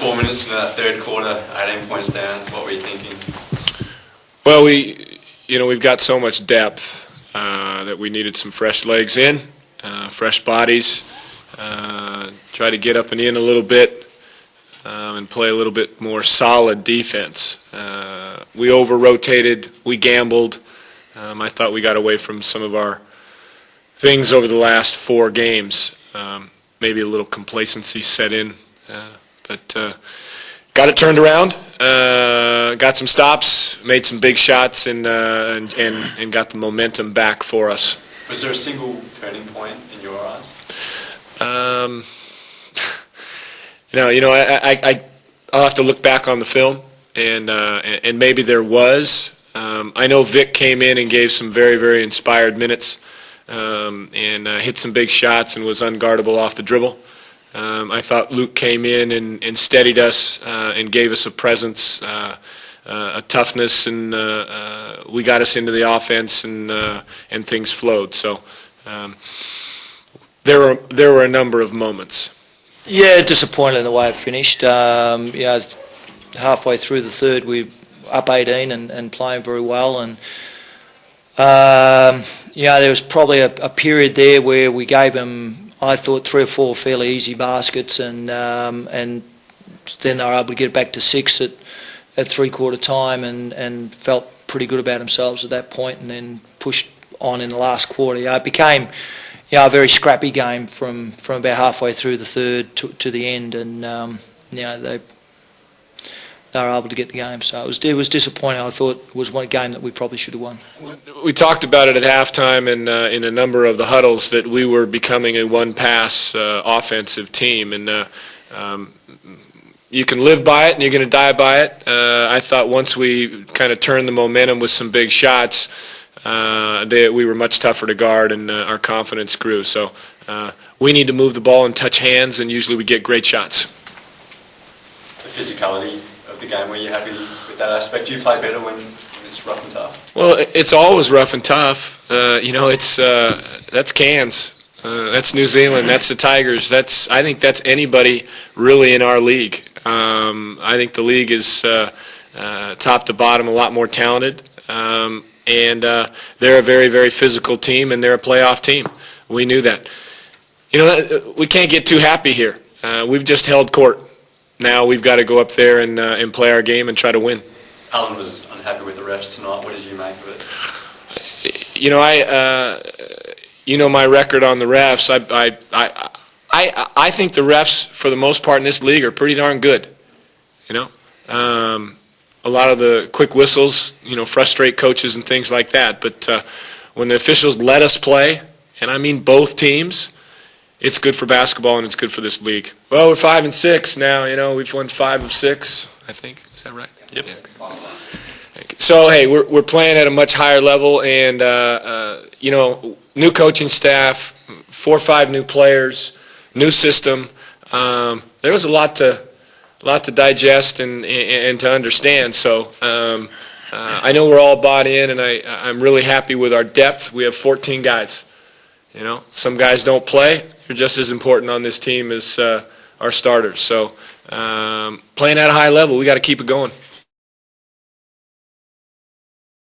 4 minutes into that third quarter, 18 points down. What were you thinking? Well, we've got so much depth that we needed some fresh legs in, fresh bodies, try to get up and in a little bit, and play a little bit more solid defense. We over-rotated, we gambled. I thought we got away from some of our things over the last 4 games. Maybe a little complacency set in, but got it turned around. Got some stops, made some big shots, and got the momentum back for us. Was there a single turning point in your eyes? I'll have to look back on the film, and maybe there was. I know Vic came in and gave some very, very inspired minutes, and hit some big shots and was unguardable off the dribble. I thought Luke came in and steadied us and gave us a presence, a toughness, and we got us into the offense, and things flowed. So there were a number of moments. Yeah, disappointed in the way it finished. Halfway through the third, we up 18 and playing very well, and there was probably a period there where we gave them, I thought, 3 or 4 fairly easy baskets, and then they were able to get back to 6 at 3/4 time, and felt pretty good about themselves at that point, and then pushed on in the last quarter. It became a very scrappy game from about halfway through the third to the end, and they were able to get the game. So it was disappointing. I thought it was one game that we probably should have won. We talked about it at halftime and in a number of the huddles that we were becoming a one-pass offensive team, and you can live by it and you're going to die by it. I thought once we kind of turned the momentum with some big shots, we were much tougher to guard, and our confidence grew. So we need to move the ball and touch hands, and usually we get great shots. The physicality of the game, were you happy with that aspect? Do you play better when it's rough and tough? Well, it's always rough and tough. That's Cairns. That's New Zealand. That's the Tigers. I think that's anybody really in our league. I think the league is top to bottom a lot more talented. And they're a very, very physical team, and they're a playoff team. We knew that. We can't get too happy here. We've just held court. Now we've got to go up there and play our game and try to win. Alan was unhappy with the refs tonight. What did you make of it? My record on the refs. I think the refs, for the most part in this league, are pretty darn good. A lot of the quick whistles, frustrate coaches and things like that. But when the officials let us play, and I mean both teams, it's good for basketball and it's good for this league. Well, we're 5-6 now. We've won 5 of 6, I think. Is that right? Yep. Yeah, okay. So hey, we're playing at a much higher level, and new coaching staff, 4 or 5 new players, new system. There was a lot to digest and to understand. So I know we're all bought in, and I'm really happy with our depth. We have 14 guys. Some guys don't play. They're just as important on this team as our starters. So playing at a high level, we got to keep it going.